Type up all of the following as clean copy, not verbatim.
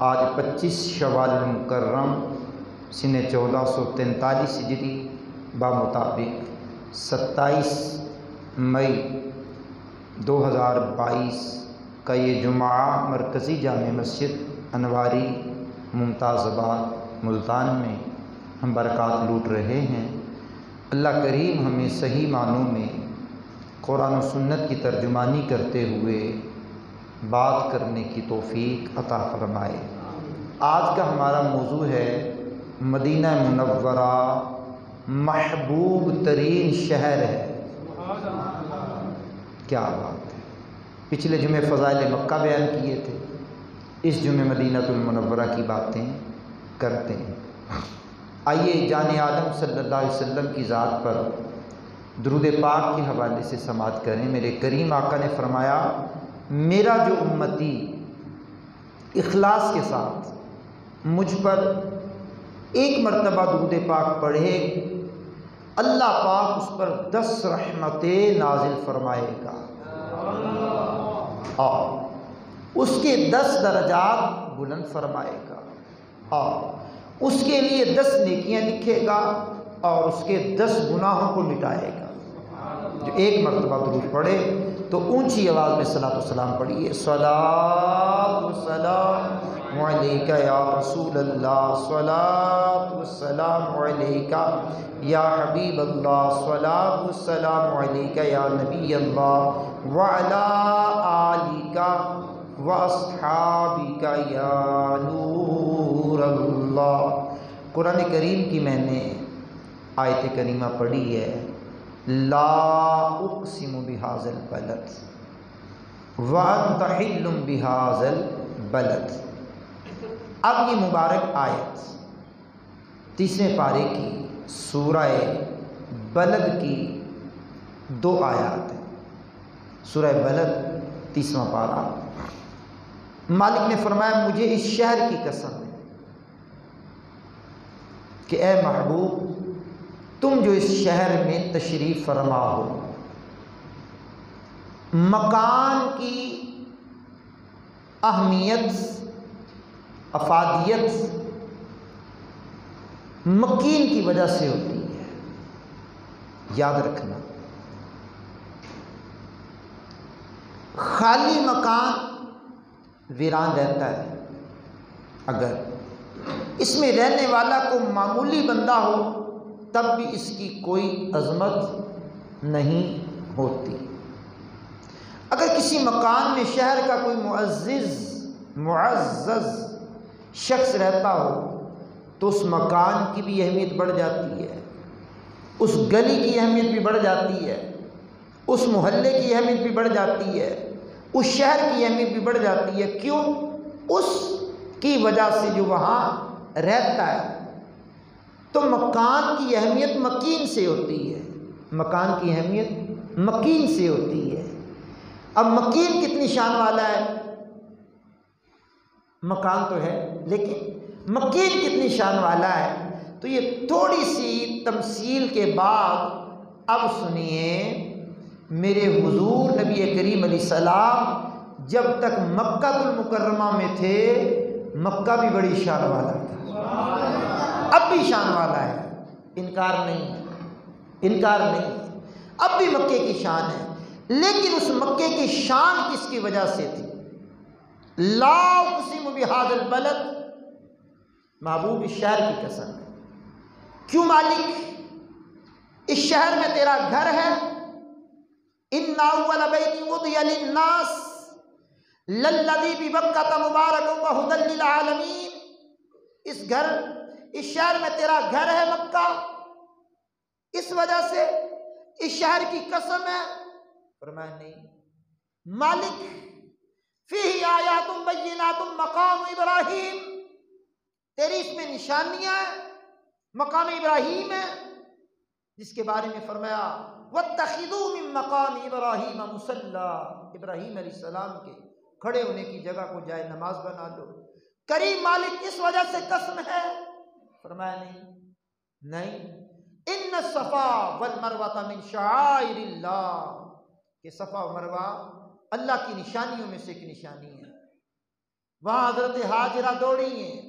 آج 25 شوال المکرم سن 1443 ہجری بمطابق 27 مئی 2022 کا یہ جمعہ مرکزی جامع مسجد انواری ممتاز آباد ملتان میں ہم برکات لوٹ رہے ہیں۔ اللہ کریم ہمیں صحیح معنوں میں قرآن و سنت کی ترجمانی کرتے ہوئے بات کرنے کی توفیق عطا فرمائے۔ آج کا ہمارا موضوع ہے مدینہ منورہ محبوب ترین شہر ہے۔ کیا بات ہے! پچھلے جمعے فضائل مکہ بیان کیے تھے، اس جمعے مدینہ المنورہ کی باتیں کرتے ہیں۔ آئیے جان عالم صلی اللہ علیہ وسلم کی ذات پر درود پاک کے حوالے سے سماعت کریں۔ میرے کریم آقا نے فرمایا، میرا جو امتی اخلاص کے ساتھ مجھ پر ایک مرتبہ درود پاک پڑھے، اللہ پاک اس پر 10 رحمتیں نازل فرمائے گا اور اس کے 10 درجات بلند فرمائے گا اور اس کے لیے 10 نیکیاں لکھے گا اور اس کے 10 گناہوں کو مٹائے گا۔ جو ایک مرتبہ درود پڑھے تو اونچی آواز میں صلاۃ و سلام پڑھیے۔ صلاۃ و سلام علیکہ یا رسول اللہ، صلاۃ و سلام علیکہ یا حبیب اللہ، صلاۃ و سلام علیکہ یا نبی اللہ، وعلی آلکہ واصحابکہ یا نور اللہ۔ قرآن کریم کی میں نے آیت کریمہ پڑھی ہے، لا اقسم بہذا البلد وانت حل بہذا البلد۔ اب یہ مبارک آیت 30ویں پارے کی سورہ بلد کی 2 آیات ہیں۔ سورہ بلد 30واں پارہ۔ مالک نے فرمایا، مجھے اس شہر کی قسم ہے کہ اے محبوب، تم جو اس شہر میں تشریف فرما ہو، مکان کی اہمیت، افادیت مکین کی وجہ سے ہوتی ہے۔ یاد رکھنا، خالی مکان ویران رہتا ہے، اگر اس میں رہنے والا کو معمولی بندہ ہو تب بھی اس کی کوئی عظمت نہیں ہوتی۔ اگر کسی مکان میں شہر کا کوئی معزز شخص رہتا ہو تو اس مکان کی بھی اہمیت بڑھ جاتی ہے، اس گلی کی اہمیت بھی بڑھ جاتی ہے، اس محلے کی اہمیت بھی بڑھ جاتی ہے، اس شہر کی اہمیت بھی بڑھ جاتی ہے۔ کیوں؟ اس کی وجہ سے جو وہاں رہتا ہے۔ تو مکان کی اہمیت مکین سے ہوتی ہے، مکان کی اہمیت مکین سے ہوتی ہے۔ اب مکین کتنی شان والا ہے؟ مکان تو ہے لیکن مکین کتنی شان والا ہے؟ تو یہ تھوڑی سی تمثیل کے بعد اب سنیے، میرے حضور نبی کریم علیہ السلام جب تک مکہ المکرمہ میں تھے، مکہ بھی بڑی شان والا تھا، اب بھی شان والا ہے، انکار نہیں ہے، انکار نہیں ہے، اب بھی مکے کی شان ہے۔ لیکن اس مکے کی شان کس کی وجہ سے تھی؟ لا اقسم بہذا البلد، محبوب اس شہر کی قسم ہے۔ کیوں مالک؟ اس شہر میں تیرا گھر ہے۔ ان اول بیت وضع للناس للذی ببکۃ مبارک وہدی للعالمین۔ اس شہر میں تیرا گھر ہے مکہ، اس وجہ سے اس شہر کی قسم ہے؟ فرمایا نہیں۔ مالک فیہ آیات بینات مقام ابراہیم، تیری اس میں نشانیاں ہیں، مقام ابراہیم ہے، جس کے بارے میں فرمایا واتخذوا من مقام ابراہیم مصلی، ابراہیم علیہ السلام کے کھڑے ہونے کی جگہ کو جائے نماز بنا لو۔ کریم مالک اس وجہ سے قسم ہے؟ فرمایا نہیں۔ ان الصفا والمروہ من شعائر اللہ، کہ صفا و مروہ اللہ کی نشانیوں میں سے ایک نشانی ہے۔ وہاں حضرت حاجرہ دوڑی ہیں،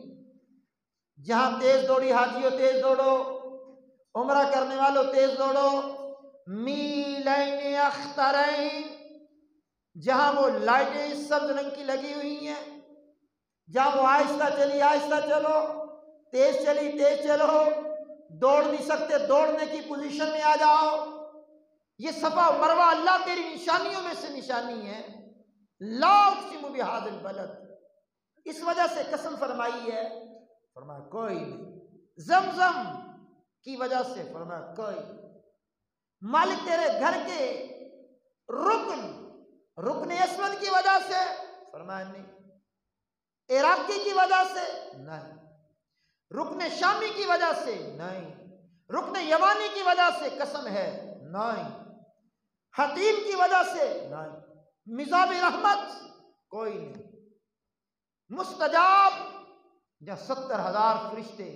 جہاں تیز دوڑی حاجیوں تیز دوڑو، عمرہ کرنے والوں تیز دوڑو، میلین اخترین، جہاں وہ لائٹیں سبز رنگ کی لگی ہوئی ہیں، جہاں وہ آہستہ چلی آہستہ چلو، تیز چلی تیز چلو، دوڑ نہیں سکتے دوڑنے کی پوزیشن میں آ جاؤ۔ یہ صفا و مروہ اللہ تیری نشانیوں میں سے نشانی ہے۔ لا اقسم بہذا البلد، اس وجہ سے قسم فرمائی ہے، فرمایا کوئی نہیں۔ زمزم کی وجہ سے فرمایا کوئی نہیں۔ مالک تیرے گھر کے رکن اسود کی وجہ سے فرمایا نہیں، عراقی کی وجہ سے نہیں، رکن شامی کی وجہ سے نہیں، رکن یمانی کی وجہ سے قسم ہے نہیں، حتیم کی وجہ سے نہیں، مزاب رحمت کوئی نہیں، مستجاب جہاں 70,000 فرشتے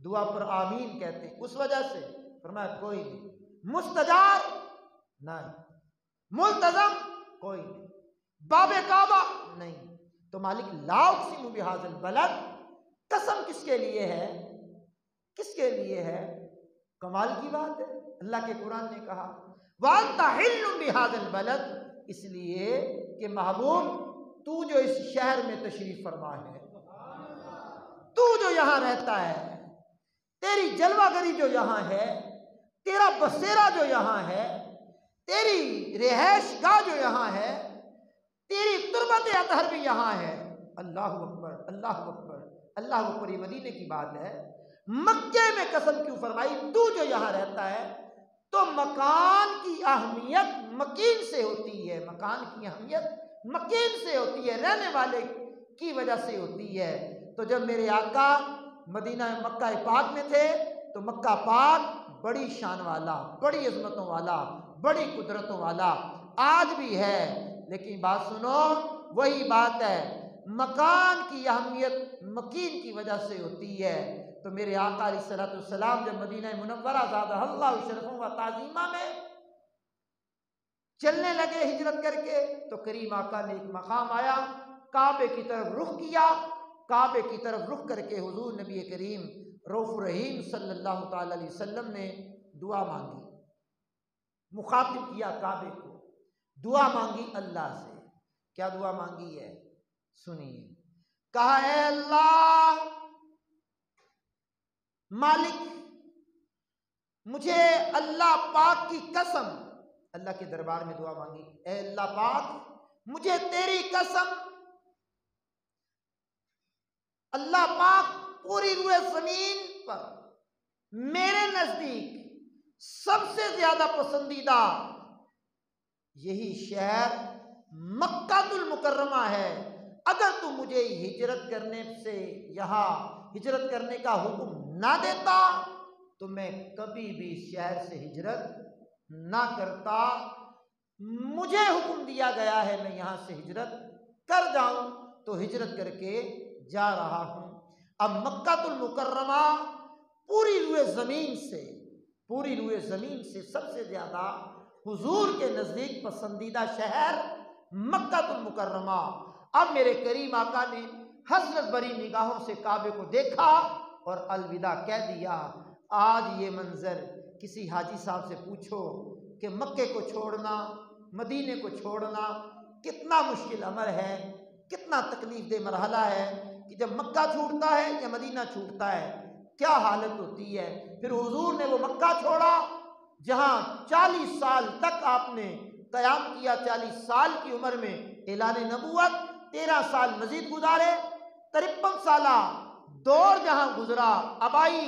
دعا پر آمین کہتے ہیں اس وجہ سے فرمایا کوئی نہیں، مستجار نہیں، ملتزم کوئی نہیں، باب کعبہ نہیں۔ تو مالک لا اقسم بہذا البلد، قسم کس کے لیے ہے؟ کس کے لیے ہے؟ کمال کی بات ہے، اللہ کے قرآن نے کہا وَأَنْتَ حِلٌّ بِهَذَا الْبَلَدِ، اس لیے کہ محبوب تو جو اس شہر میں تشریف فرما ہے، تو جو یہاں رہتا ہے، تیری جلوہ گری جو یہاں ہے، تیرا بسیرا جو یہاں ہے، تیری رہائش گاہ جو یہاں ہے، تیری تربت اطہر بھی یہاں ہے۔ اللہ اکبر اللہ اکبر اللہ اکبر، یہ مدینے کی بات ہے۔ مکے میں قسم کیوں فرمائی؟ تو جو یہاں رہتا ہے، تو مکان کی اہمیت مکین سے ہوتی ہے، مکان کی اہمیت مکین سے ہوتی ہے، رہنے والے کی وجہ سے ہوتی ہے۔ تو جب میرے آقا مدینہ مکہ پاک میں تھے تو مکہ پاک بڑی شان والا، بڑی عظمتوں والا، بڑی قدرتوں والا آج بھی ہے، لیکن بات سنو، وہی بات ہے، مکان کی اہمیت مکین کی وجہ سے ہوتی ہے۔ تو میرے آقا علیہ السلام جب مدینہ منورہ زادہ اللہ شرفوں و تعظیمہ میں چلنے لگے ہجرت کر کے، تو کریم آقا نے ایک مقام آیا، کعبے کی طرف رخ کیا، کعبے کی طرف رخ کر کے حضور نبی کریم رؤوف الرحیم صلی اللہ تعالی علیہ وسلم نے دعا مانگی، مخاطب کیا کعبے کو، دعا مانگی اللہ سے۔ کیا دعا مانگی ہے؟ سنیے، کہا اے اللہ مالک، مجھے اللہ پاک کی قسم، اللہ کے دربار میں دعا مانگی، اے اللہ پاک مجھے تیری قسم، اللہ پاک پوری روئے زمین پر میرے نزدیک سب سے زیادہ پسندیدہ یہی شہر مکہ المکرمہ ہے، اگر تو مجھے ہجرت کرنے سے، یہاں ہجرت کرنے کا حکم نہ دیتا تو میں کبھی بھی شہر سے ہجرت نہ کرتا، مجھے حکم دیا گیا ہے میں یہاں سے ہجرت کر جاؤں تو ہجرت کر کے جا رہا ہوں۔ اب مکہ المکرمہ پوری روئے زمین سے سب سے زیادہ حضور کے نزدیک پسندیدہ شہر مکہ المکرمہ۔ اب میرے کریم آقا نے حسرت بری نگاہوں سے کعبے کو دیکھا اور الوداع کہہ دیا۔ آج یہ منظر کسی حاجی صاحب سے پوچھو کہ مکے کو چھوڑنا، مدینے کو چھوڑنا کتنا مشکل امر ہے، کتنا تکلیف دہ مرحلہ ہے کہ جب مکہ چھوٹتا ہے یا مدینہ چھوٹتا ہے کیا حالت ہوتی ہے۔ پھر حضور نے وہ مکہ چھوڑا جہاں 40 سال تک آپ نے قیام کیا، 40 سال کی عمر میں اعلان نبوت، 13 سال مزید گزارے، 53 سالہ دور جہاں گزرا، آبائی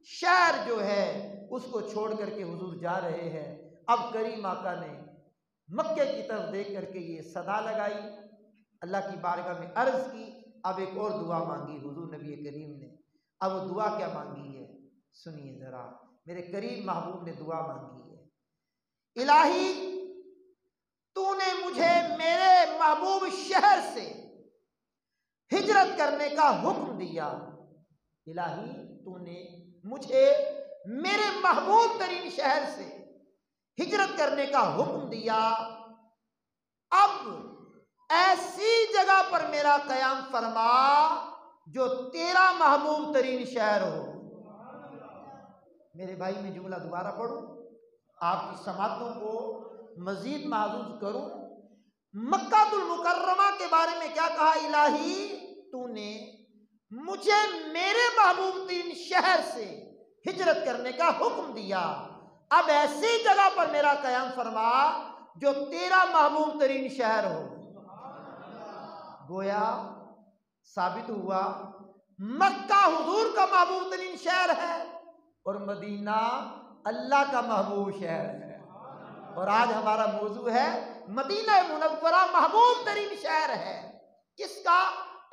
شہر جو ہے اس کو چھوڑ کر کے حضور جا رہے ہیں۔ اب کریم آقا نے مکے کی طرف دیکھ کر کے یہ صدا لگائی، اللہ کی بارگاہ میں عرض کی، اب ایک اور دعا مانگی حضور نبی کریم نے۔ اب وہ دعا کیا مانگی ہے سنیے ذرا، میرے کریم محبوب نے دعا مانگی ہے، الہی تو نے مجھے میرے محبوب شہر سے ہجرت کرنے کا حکم دیا، الہی تو نے مجھے میرے محبوب ترین شہر سے ہجرت کرنے کا حکم دیا، اب ایسی جگہ پر میرا قیام فرما جو تیرا محبوب ترین شہر ہو۔ میرے بھائی میں جملہ دوبارہ پڑھوں، آپ کی سماعتوں کو مزید محفوظ کروں۔ مکہ المکرمہ کے بارے میں کیا کہا؟ الہی تو نے مجھے میرے محبوب ترین شہر سے ہجرت کرنے کا حکم دیا، اب ایسی جگہ پر میرا قیام فرما جو تیرا محبوب ترین شہر ہو۔ گویا ثابت ہوا مکہ حضور کا محبوب ترین شہر ہے اور مدینہ اللہ کا محبوب شہر ہے۔ اور آج ہمارا موضوع ہے مدینہ منورہ محبوب ترین شہر ہے۔ کس کا؟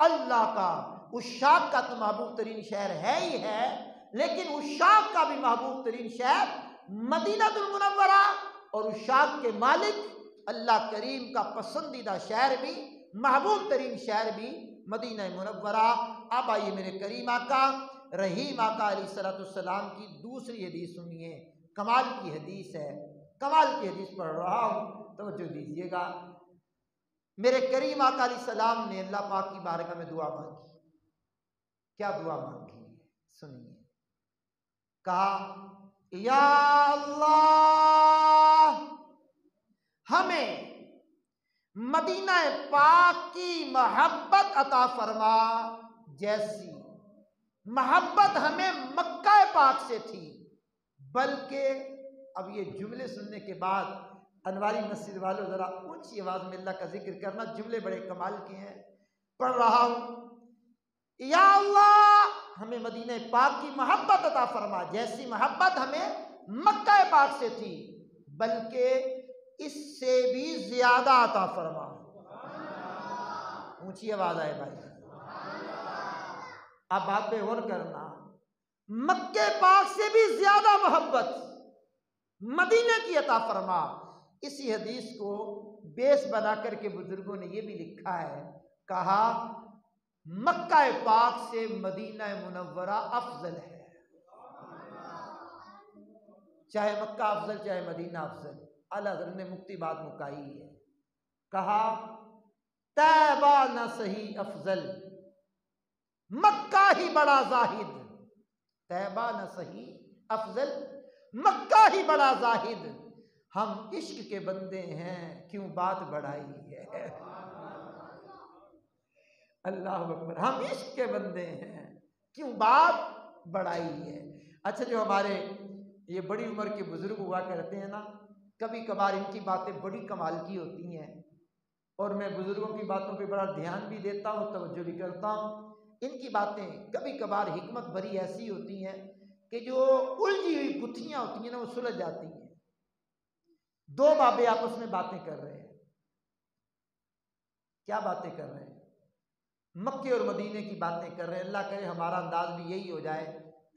اللہ کا۔ عشاق کا تو محبوب ترین شہر ہے ہی ہے، لیکن عشاق کا بھی محبوب ترین شہر مدینہ المنورہ، اور عشاق کے مالک اللہ کریم کا پسندیدہ شہر بھی، محبوب ترین شہر بھی مدینہ منورہ۔ اب آئیے میرے کریم آقا رحیم آقا علیہ السلام کی دوسری حدیث سنیے، کمال کی حدیث ہے، کمال کی حدیث پڑھ رہا ہوں، توجہ دیجیے گا۔ میرے کریم آقا علیہ السلام نے اللہ پاک کی بارگاہ میں دعا مانگی۔ کیا دعا مانگی؟ سنیے۔ کہا یا اللہ ہمیں مدینہ پاک کی محبت عطا فرما جیسی محبت ہمیں مکہ پاک سے تھی، بلکہ اب یہ جملے سننے کے بعد انواری مسجد والوں ذرا اونچی آواز میں اللہ کا ذکر کرنا، جملے بڑے کمال کے ہیں، پڑھ رہا ہوں۔ یا اللہ ہمیں مدینہ پاک کی محبت عطا فرما جیسی محبت ہمیں مکہ پاک سے تھی، بلکہ اس سے بھی زیادہ عطا فرما۔ اونچی آواز آئے بھائی، اب بات پہ غور کرنا، مکہ پاک سے بھی زیادہ محبت مدینہ کی عطا فرما۔ اسی حدیث کو بیس بنا کر کے بزرگوں نے یہ بھی لکھا ہے، کہا مکہ پاک سے مدینہ منورہ افضل ہے۔ چاہے مکہ افضل چاہے مدینہ افضل، اعلیٰ حضرت نے مکتی بات مکائی ہے، کہا طیبہ نہ صحیح افضل، مکہ ہی بڑا زاہد۔ طیبہ نہ صحیح افضل، مکہ ہی بڑا زاہد، ہم عشق کے بندے ہیں کیوں بات بڑھائی ہے۔ اللہ اکبر، ہم عشق کے بندے ہیں کیوں بات بڑھائی ہے۔ اچھا، جو ہمارے یہ بڑی عمر کے بزرگ ہوا کرتے ہیں نا، کبھی کبھار ان کی باتیں بڑی کمال کی ہوتی ہیں، اور میں بزرگوں کی باتوں پہ بڑا دھیان بھی دیتا ہوں، توجہ بھی کرتا ہوں۔ ان کی باتیں کبھی کبھار حکمت بھری ایسی ہوتی ہیں کہ جو الجھی ہوئی گتھیاں ہوتی ہیں نا وہ سلجھ جاتی ہیں۔ دو بابے آپس میں باتیں کر رہے ہیں، کیا باتیں کر رہے ہیں؟ مکے اور مدینے کی باتیں کر رہے ہیں۔ اللہ کرے ہمارا انداز بھی یہی ہو جائے،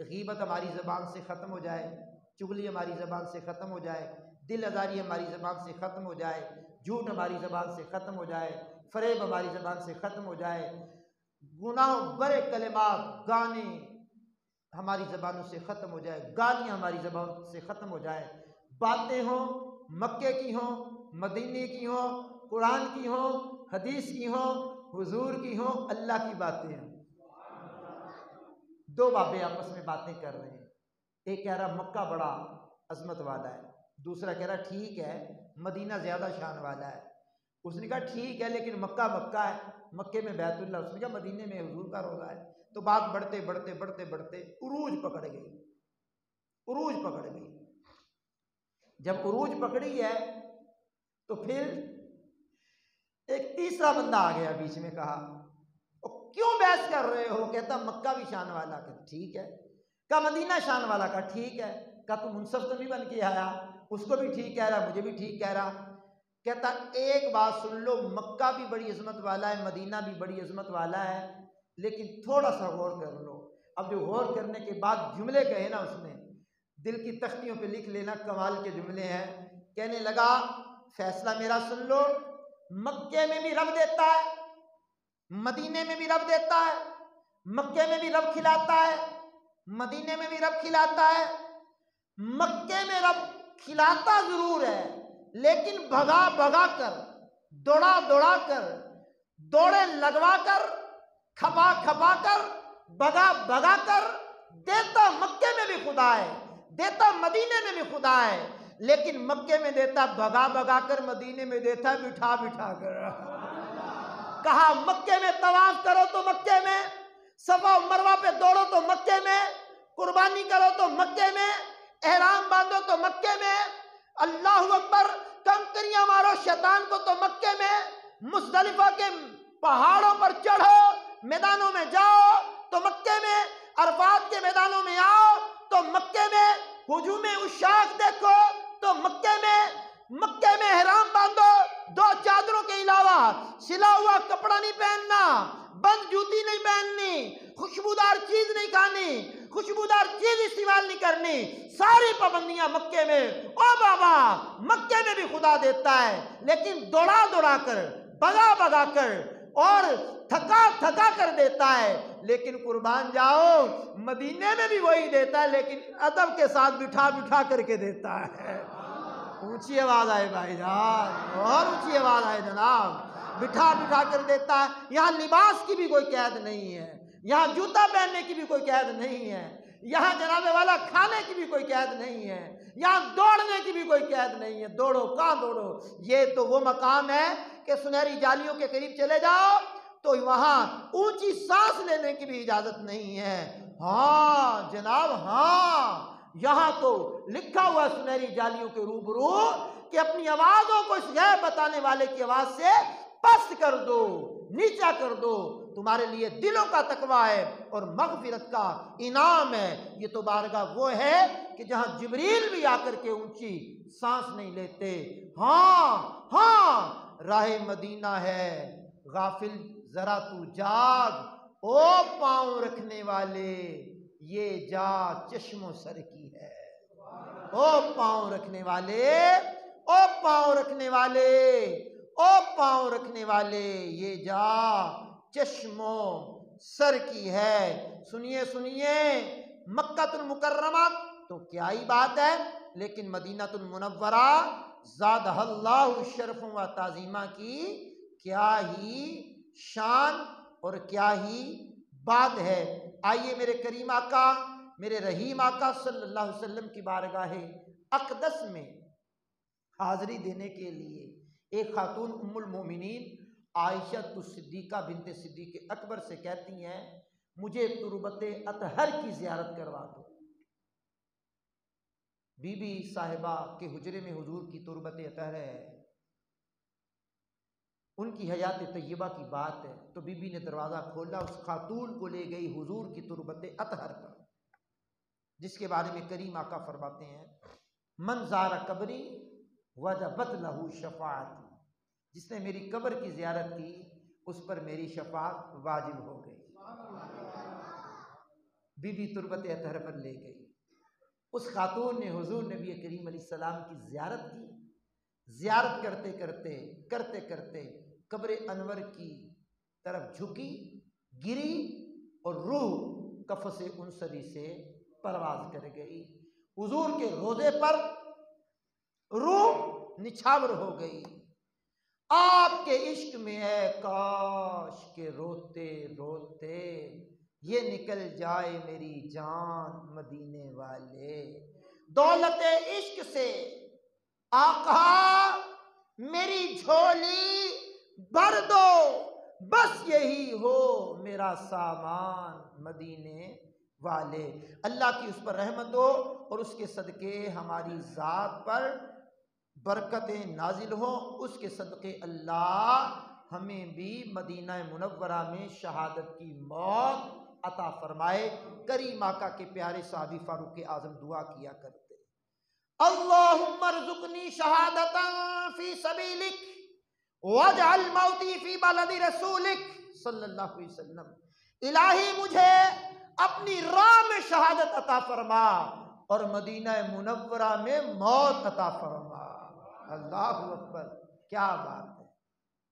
غیبت ہماری زبان سے ختم ہو جائے، چغلی ہماری زبان سے ختم ہو جائے، دل آزاری ہماری زبان سے ختم ہو جائے، جھوٹ ہماری زبان سے ختم ہو جائے، فریب ہماری زبان سے ختم ہو جائے، گناہ برے کلمات گانے ہماری زبانوں سے ختم ہو جائے، گالیاں ہماری زبان سے ختم ہو جائے، باتیں ہوں مکے کی ہوں، مدینے کی ہوں، قرآن کی ہوں، حدیث کی ہوں، حضور کی ہوں، اللہ کی باتیں ہوں۔ دو بابے آپس میں باتیں کر رہے ہیں، ایک کہہ رہا مکہ بڑا عظمت والا ہے، دوسرا کہہ رہا ٹھیک ہے مدینہ زیادہ شان والا ہے۔ اس نے کہا ٹھیک ہے لیکن مکہ مکہ ہے، مکے میں بیت اللہ، اس نے کہا مدینے میں حضور کا روضہ ہے۔ تو بات بڑھتے بڑھتے بڑھتے بڑھتے عروج پکڑ گئی، عروج پکڑ گئی۔ جب عروج پکڑی ہے تو پھر ایک تیسرا بندہ آ گیا بیچ میں، کہا کیوں بحث کر رہے ہو؟ کہتا مکہ بھی شان والا، کہ ٹھیک ہے۔ کہا مدینہ شان والا، کا ٹھیک ہے۔ کہا تو منصف تو نہیں بن کے آیا؟ اس کو بھی ٹھیک کہہ رہا، مجھے بھی ٹھیک کہہ رہا۔ کہتا ایک بات سن لو، مکہ بھی بڑی عظمت والا ہے، مدینہ بھی بڑی عظمت والا ہے، لیکن تھوڑا سا غور کر لو۔ اب جو غور کرنے کے بعد جملے کہے نا اس نے، دل کی تختیوں پہ لکھ لینا، کمال کے جملے ہیں۔ کہنے لگا فیصلہ میرا سن لو، مکے میں بھی رب دیتا ہے، مدینے میں بھی رب دیتا ہے، مکے میں بھی رب کھلاتا ہے، مدینے میں بھی رب کھلاتا ہے۔ مکے میں رب کھلاتا ضرور ہے، لیکن بھگا بھگا کر، دوڑا دوڑا کر دوڑے لگوا کر، کھپا کھپا کر، بگا بگا کر دیتا مکے میں بھی خدا ہے، دیتا مدینے میں بھی خدا ہے، لیکن مکے میں دیتا بگا بگا کر، مدینے میں دیتا بٹھا بٹھا کر۔ کہا مکے میں طواف کرو تو مکے میں، صفا و مروہ پہ دوڑو تو مکے میں، قربانی کرو تو مکے میں، احرام باندھو تو مکے میں، اللہ اکبر، کنکریاں مارو شیطان کو تو مکے میں، مزدلفہ کے پہاڑوں پر چڑھو، میدانوں میں جاؤ تو مکے میں، عرفات کے میدانوں میں آؤ تو مکے میں، ہجوم عشاق دیکھو تو مکے میں، مکے میں احرام باندھو، دو چادروں کے علاوہ سلا ہوا کپڑا نہیں پہننا، بند جوتی نہیں پہننی، خوشبودار چیز نہیں کھانی، خوشبودار چیز استعمال نہیں کرنی، ساری پابندیاں مکے میں۔ او بابا، مکے میں بھی خدا دیتا ہے، لیکن دوڑا دوڑا کر، بگا بگا کر اور تھکا تھکا کر دیتا ہے، لیکن قربان جاؤ مدینے میں بھی وہی دیتا ہے، لیکن ادب کے ساتھ بٹھا بٹھا کر کے دیتا ہے۔ اونچی آواز آئے بھائی جان، اور اونچی آواز آئے جناب، بٹھا بٹھا کر دیتا ہے۔ یہاں لباس کی بھی کوئی قید نہیں ہے، یہاں جوتا پہننے کی بھی کوئی قید نہیں ہے، یہاں جناب والا کھانے کی بھی کوئی قید نہیں ہے، یہاں دوڑنے کی بھی کوئی قید نہیں ہے۔ دوڑو کہاں دوڑو، یہ تو وہ مقام ہے کہ سنہری جالیوں کے قریب چلے جاؤ تو وہاں اونچی سانس لینے کی بھی اجازت نہیں ہے۔ ہاں جناب، ہاں یہاں تو لکھا ہوا ہے سنہری جالیوں کے روبرو کہ اپنی آوازوں کو اس غیب بتانے والے کی آواز سے پست کر دو، نیچا کر دو، تمہارے لیے دلوں کا تقویٰ ہے اور مغفرت کا انعام ہے۔ یہ تو بارگاہ وہ ہے کہ جہاں جبریل بھی آ کر کے اونچی سانس نہیں لیتے۔ ہاں ہاں، راہ مدینہ ہے، غافل ذرا تو جاگ، او پاؤں رکھنے والے، یہ جا چشم و سر کی ہے۔ او پاؤں رکھنے والے، او پاؤں رکھنے والے، او پاؤں رکھنے والے، یہ جا چشم و سر کی ہے۔ سنیے سنیے، مکہ المکرمہ تو کیا ہی بات ہے، لیکن مدینہ المنورہ زادہ اللہ شرف و تعظیمہ کی کیا ہی شان اور کیا ہی بات ہے۔ آئیے میرے کریم آقا، میرے رحیم آقا صلی اللہ علیہ وسلم کی بارگاہ اقدس میں حاضری دینے کے لیے ایک خاتون ام المومنین عائشہ صدیقہ بنت صدیق اکبر سے کہتی ہیں مجھے تربت اطہر کی زیارت کروا دو۔ بی بی صاحبہ کے حجرے میں حضور کی تربت اطہر ہے، ان کی حیات طیبہ کی بات ہے، تو بی بی نے دروازہ کھولا، اس خاتون کو لے گئی حضور کی تربت اطہر پر، جس کے بارے میں کریم آقا فرماتے ہیں من زار قبری وجبت لہو شفاعتی، جس نے میری قبر کی زیارت کی اس پر میری شفاعت واجب ہو گئی۔ بی بی تربت اطہر پر لے گئی، اس خاتون نے حضور نبی کریم علیہ السلام کی زیارت کی، زیارت کرتے کرتے قبر انور کی طرف جھکی، گری اور روح قفس انصری سے پرواز کر گئی، حضور کے روضے پر روح نچھاور ہو گئی۔ آپ کے عشق میں ہے کاش کہ روتے روتے یہ نکل جائے میری جان مدینے والے، دولت عشق سے آقا میری جھولی بھر دو، بس یہی ہو میرا سامان مدینے والے۔ اللہ کی اس پر رحمت ہو اور اس کے صدقے ہماری ذات پر برکتیں نازل ہوں، اس کے صدقے اللہ ہمیں بھی مدینہ منورہ میں شہادت کی موت عطا فرمائے۔ کریم آقا کے پیارے صحابی فاروق اعظم دعا کیا کرتے اللہم ارزقنی شہادتا فی سبیلک واجعل موتی فی بلد رسولک صلی اللہ علیہ وسلم، الہی مجھے اپنی راہ میں شہادت عطا فرما اور مدینہ منورہ میں موت عطا فرما۔ اللہ اکبر، کیا بات ہے،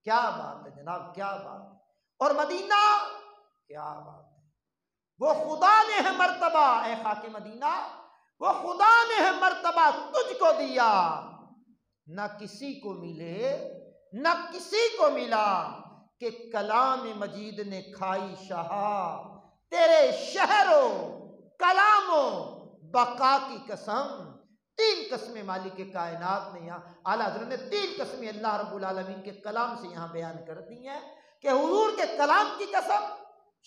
کیا بات ہے جناب، کیا بات ہے۔ اور مدینہ کیا بات ہے، وہ خدا نے ہے مرتبہ، اے خاک مدینہ وہ خدا نے ہے مرتبہ تجھ کو دیا، نہ کسی کو ملے نہ کسی کو ملا، کہ کلام مجید نے کھائی شہا، تیرے شہر و کلام و بقا کی قسم۔ تین قسمیں مالک کائنات نے یہاں اعلیٰ حضرت نے تین قسمیں اللہ رب العالمین کے کلام سے یہاں بیان کر دی ہیں کہ حضور کے کلام کی قسم،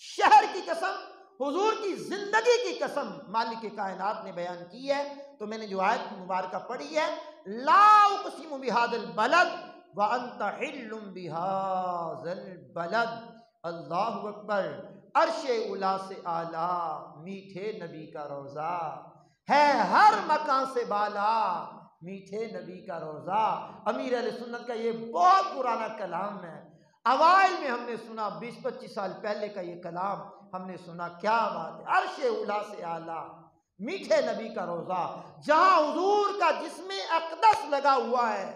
شہر کی قسم، حضور کی زندگی کی قسم مالک کائنات نے بیان کی ہے۔ تو میں نے جو آیت مبارکہ پڑھی ہے، لا اقسم بہذا البلد وانت حل بہذا البلد، اللہ اکبر، عرش اولی سے اعلیٰ میٹھے نبی کا روضہ ہے، ہر مکان سے بالا میٹھے نبی کا روضہ۔ امیر اہل سنت کا یہ بہت پرانا کلام ہے، اوائل میں ہم نے سنا، 20-25 سال پہلے کا یہ کلام ہم نے سنا۔ کیا بات ہے، عرش اولی سے اعلیٰ میٹھے نبی کا روضہ، جہاں حضور کا جسم اقدس لگا ہوا ہے،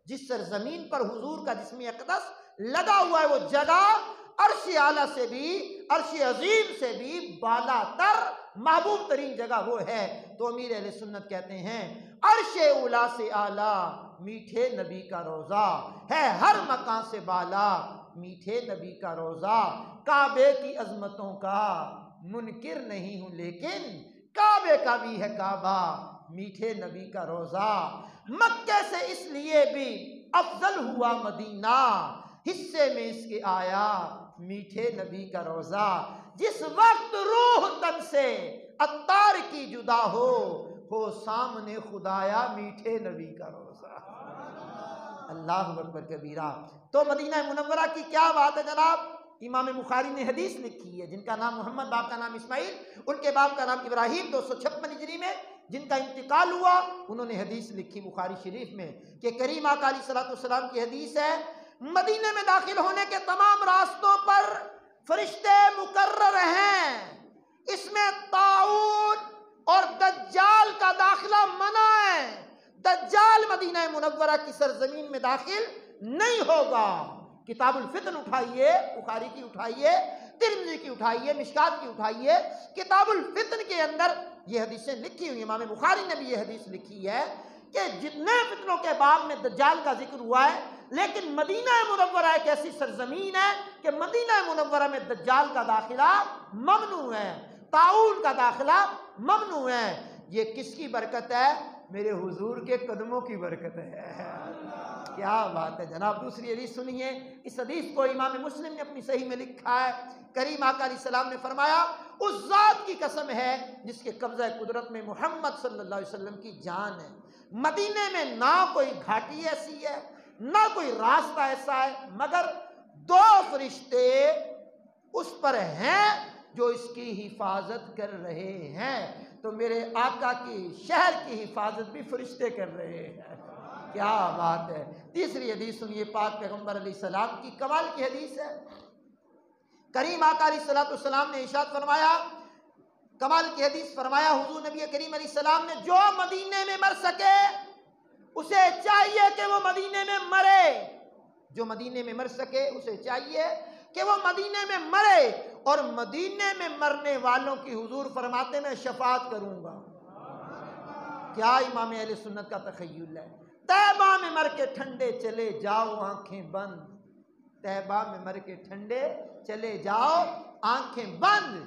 جس سرزمین پر حضور کا جسم اقدس لگا ہوا ہے، وہ جگہ عرش اعلیٰ سے بھی، عرش عظیم سے بھی بالا تر محبوب ترین جگہ وہ ہے۔ تو امیر اہل سنت کہتے ہیں عرش اولی سے اعلیٰ میٹھے نبی کا روضہ ہے، ہر مکان سے بالا میٹھے نبی کا روضہ۔ کعبے کی عظمتوں کا منکر نہیں ہوں، لیکن کعبے کا بھی ہے کعبہ میٹھے نبی کا روضہ۔ مکے سے اس لیے بھی افضل ہوا مدینہ، حصے میں اس کے آیا میٹھے نبی کا روضہ۔ جس وقت روح تن سے عطار کی جدا ہو سامنے خدایا میٹھے نبی کا روضہ۔ اللہ اکبر کبیرہ۔ تو مدینہ منورہ کی کیا بات ہے جناب؟ امام بخاری نے حدیث لکھی ہے، جن کا نام محمد، باپ کا نام اسماعیل، ان کے باپ کا نام ابراہیم، 256 ہجری میں جن کا انتقال ہوا، انہوں نے حدیث لکھی بخاری شریف میں کہ کریم آقا علیہ السلام کی حدیث ہے، مدینے میں داخل ہونے کے تمام راستوں پر فرشتے مقرر ہیں، اس میں طاعون اور دجال کا داخلہ منع ہے، دجال مدینہ منورہ کی سرزمین میں داخل نہیں ہوگا۔ کتاب الفتن اٹھائیے، بخاری کی اٹھائیے، ترمذی کی اٹھائیے، مشکات کی اٹھائیے، کتاب الفتن کے اندر یہ حدیثیں لکھی ہوئی، امام بخاری نے بھی یہ حدیث لکھی ہے کہ جتنے فتنوں کے باب میں دجال کا ذکر ہوا ہے، لیکن مدینہ منورہ ایک ایسی سرزمین ہے کہ مدینہ منورہ میں دجال کا داخلہ ممنوع ہے، طاعون کا داخلہ ممنوع ہے۔ یہ کس کی برکت ہے؟ میرے حضور کے قدموں کی برکت ہے۔ کیا بات ہے جناب۔ دوسری حدیث سنیے، اس حدیث کو امام مسلم نے اپنی صحیح میں لکھا ہے، کریم آقا علیہ السلام نے فرمایا، اس ذات کی قسم ہے جس کے قبضہ قدرت میں محمد صلی اللہ علیہ وسلم کی جان ہے، مدینے میں نہ کوئی گھاٹی ایسی ہے، نہ کوئی راستہ ایسا ہے، مگر دو فرشتے اس پر ہیں جو اس کی حفاظت کر رہے ہیں۔ تو میرے آقا کی شہر کی حفاظت بھی فرشتے کر رہے ہیں۔ کیا بات ہے۔ تیسری حدیث سنیے، پاک پیغمبر علیہ السلام کی کمال کی حدیث ہے، کریم آقا علیہ السلام نے ارشاد فرمایا، کمال کی حدیث فرمایا حضور نبی کریم علیہ السلام نے، جو مدینے میں مر سکے اسے چاہیے کہ وہ مدینے میں مرے، جو مدینے میں مر سکے اسے چاہیے کہ وہ مدینے میں مرے، اور مدینے میں مرنے والوں کی حضور فرماتے میں شفاعت کروں گا۔ کیا امام اہل سنت کا تخیل ہے۔ طیبہ میں مر کے ٹھنڈے چلے جاؤ آنکھیں بند، طیبہ میں مر کے ٹھنڈے چلے جاؤ آنکھیں بند،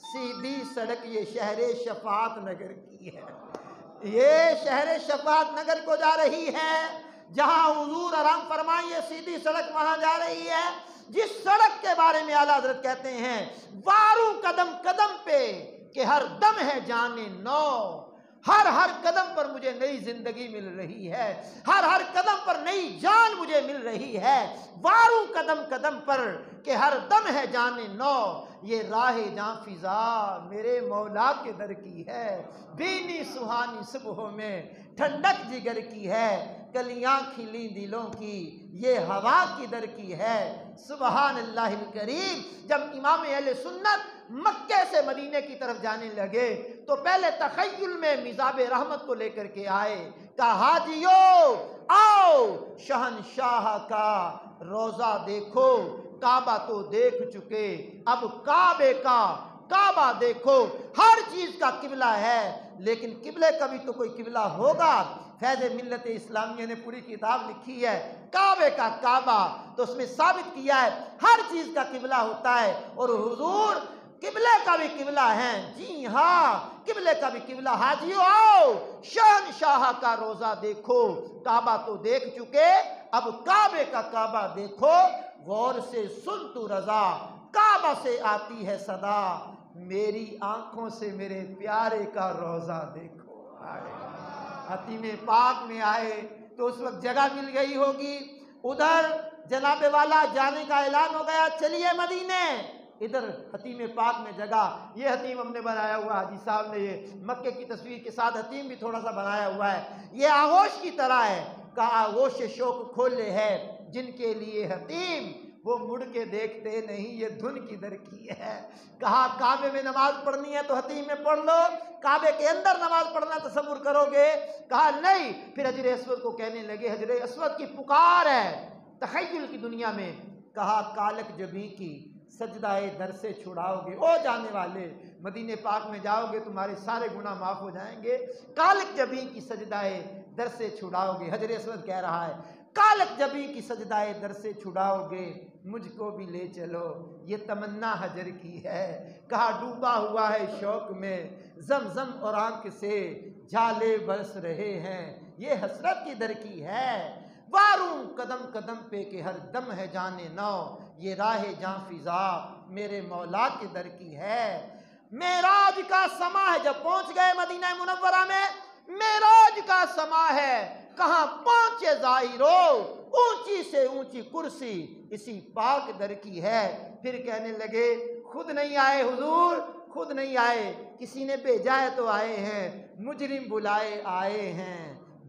سیدھی سڑک یہ شہر شفاعت نگر کی ہے، یہ شہر شفاعت نگر کو جا رہی ہے، جہاں حضور آرام فرمائیے سیدھی سڑک وہاں جا رہی ہے، جس سڑک کے بارے میں اعلیٰ حضرت کہتے ہیں، وارو قدم قدم پہ کہ ہر دم ہے جان نو، ہر قدم پر مجھے نئی زندگی مل رہی ہے، ہر قدم پر نئی جان مجھے مل رہی ہے، وارو قدم قدم پر کہ ہر دم ہے جان نو، یہ راہ جاں فضا میرے مولا کے در کی ہے، بینی سہانی صبحوں میں ٹھنڈک جگر کی ہے، کلیاں کھلی دلوں کی یہ ہوا کی در کی ہے، سبحان اللہ الکریم۔ جب امام اہل سنت مکے سے مدینے کی طرف جانے لگے تو پہلے تخیل میں مزاب رحمت کو لے کر کے آئے، کہا حاجیو آؤ شہنشاہ کا روضہ دیکھو، کعبہ تو دیکھ چکے اب کعبے کا کعبہ دیکھو، ہر چیز کا قبلہ ہے لیکن قبلے کا بھی تو کوئی قبلہ ہوگا، فیض ملت اسلامیہ نے پوری کتاب لکھی ہے کعبے کا کعبہ، تو اس میں ثابت کیا ہے ہر چیز کا قبلہ ہوتا ہے، اور حضور قبلے کا بھی قبلہ ہیں۔ جی ہاں، قبلے کا بھی قبلہ۔ حاجیو آؤ، شہنشاہ کا روزہ دیکھو، کعبہ تو دیکھ چکے، اب کعبے کا کعبہ دیکھو، غور سے سن تو رضا، کعبہ سے آتی ہے صدا، میری آنکھوں سے میرے پیارے کا روزہ دیکھو۔ حتیم پاک میں آئے تو اس وقت جگہ مل گئی ہوگی، ادھر جناب والا جانے کا اعلان ہو گیا، چلیے مدینے، ادھر حتیم پاک میں جگہ۔ یہ حتیم ہم نے بنایا ہوا، حاجی صاحب نے یہ مکے کی تصویر کے ساتھ حتیم بھی تھوڑا سا بنایا ہوا ہے، یہ آغوش کی طرح ہے، کہا آغوش شوق کھولے ہے جن کے لیے حتیم، وہ مڑ کے دیکھتے نہیں، یہ دھن کی در کی ہے۔ کہا کعبے میں نماز پڑھنی ہے تو حتیم میں پڑھ لو، کعبے کے اندر نماز پڑھنا تصور کرو گے؟ کہا نہیں۔ پھر حجر اسود کو کہنے لگے، حجر اسود کی پکار ہے تخیل کی دنیا میں، کہا کالک جبیں کی سجدہ در سے چھڑاؤ گے، او جانے والے مدینے پاک میں جاؤ گے تمہارے سارے گناہ معاف ہو جائیں گے، کالک جبیں کی سجدہ در سے چھڑاؤ گے۔ حجر اسود کہہ رہا ہے کالک جبیں کی سجدہ در سے چھڑاؤ گے، مجھ کو بھی لے چلو، یہ تمنا حجر کی ہے۔ کہا ڈوبا ہوا ہے شوق میں زمزم اور آنکھ سے جھالے برس رہے ہیں، یہ حسرت کی در کی ہے۔ واروں قدم قدم پہ کہ ہر دم ہے جانے نو، یہ راہ جاں فضا میرے مولا کے در کی ہے۔ معراج کا سما ہے، جب پہنچ گئے مدینہ منورہ میں، معراج کا سما ہے، کہاں پہنچے ظاہرو، اونچی سے اونچی کرسی اسی پاک در کی ہے۔ پھر کہنے لگے خود نہیں آئے حضور، خود نہیں آئے، کسی نے بھیجا ہے تو آئے ہیں، مجرم بلائے آئے ہیں،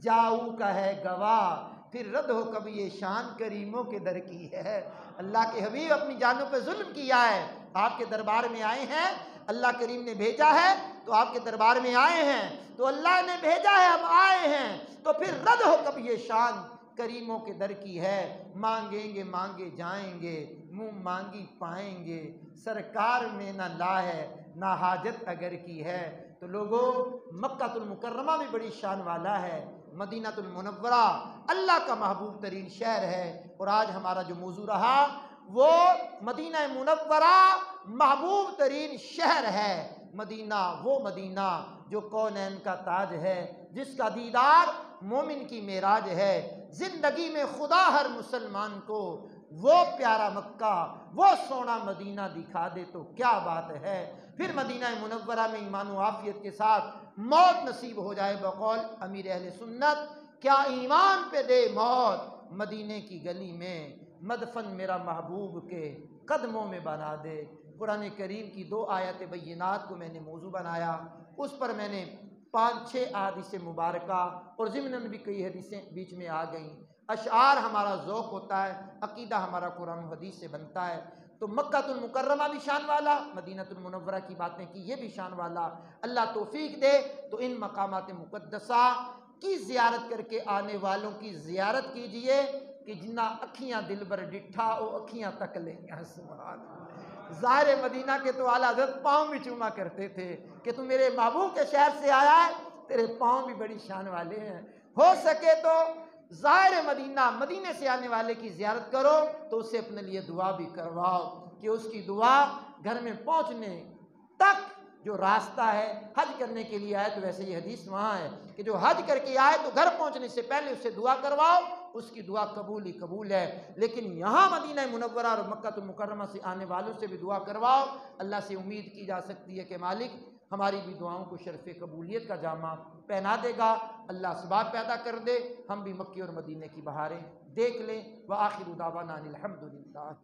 جاؤ کا ہے گواہ، پھر رد ہو کبھی یہ شان کریموں کے در کی ہے۔ اللہ کے حبیب اپنی جانوں پہ ظلم کیا ہے، آپ کے دربار میں آئے ہیں، اللہ کریم نے بھیجا ہے تو آپ کے دربار میں آئے ہیں، تو اللہ نے بھیجا ہے ہم آئے ہیں، تو پھر رد ہو کبھی یہ شان کریموں کے در کی ہے۔ مانگیں گے مانگے جائیں گے، منہ مانگی پائیں گے، سرکار میں نہ لا ہے نہ حاجت اگر کی ہے۔ تو لوگوں، مکہ المکرمہ بھی بڑی شان والا ہے، مدینہ المنورہ اللہ کا محبوب ترین شہر ہے، اور آج ہمارا جو موضوع رہا وہ مدینہ منورہ محبوب ترین شہر ہے۔ مدینہ وہ مدینہ جو کونین کا تاج ہے، جس کا دیدار مومن کی معراج ہے۔ زندگی میں خدا ہر مسلمان کو وہ پیارا مکہ، وہ سونا مدینہ دکھا دے تو کیا بات ہے۔ پھر مدینہ منورہ میں ایمان و عافیت کے ساتھ موت نصیب ہو جائے بقول امیر اہل سنت، کیا ایمان پہ دے موت مدینے کی گلی میں، مدفن میرا محبوب کے قدموں میں بنا دے۔ قرآن کریم کی 2 آیت بینات کو میں نے موضوع بنایا، اس پر میں نے 5-6 احادیث مبارکہ اور ضمناً بھی کئی حدیثیں بیچ میں آ گئیں۔ اشعار ہمارا ذوق ہوتا ہے، عقیدہ ہمارا قرآن و حدیث سے بنتا ہے۔ تو مکہ المکرمہ بھی شان والا، مدینہ المنورہ کی باتیں کی یہ بھی شان والا۔ اللہ توفیق دے تو ان مقامات مقدسہ کی زیارت کر کے آنے والوں کی زیارت کیجئے کہ جنہ اکھیاں دل بر ڈٹھا او اکھیاں تک لیں گے۔ سبحان اللہ۔ ظاہر مدینہ کے تو اعلیٰ حضرت پاؤں بھی چوما کرتے تھے کہ تم میرے محبوب کے شہر سے آیا ہے، تیرے پاؤں بھی بڑی شان والے ہیں۔ ہو سکے تو ظاہر مدینے سے آنے والے کی زیارت کرو تو اسے اپنے لیے دعا بھی کرواؤ کہ اس کی دعا گھر میں پہنچنے تک جو راستہ ہے، حج کرنے کے لیے آئے تو ویسے یہ حدیث وہاں ہے کہ جو حج کر کے آئے تو گھر پہنچنے سے پہلے اسے دعا کرواؤ، اس کی دعا قبول ہی قبول ہے۔ لیکن یہاں مدینہ منورہ اور مکہ المکرمہ سے آنے والوں سے بھی دعا کرواؤ، اللہ سے امید کی جا سکتی ہے کہ مالک ہماری بھی دعاؤں کو شرف قبولیت کا جامہ پہنا دے گا، اللہ اسباب پیدا کر دے، ہم بھی مکے اور مدینے کی بہاریں دیکھ لیں۔ وآخر دعوانا ان الحمدللہ۔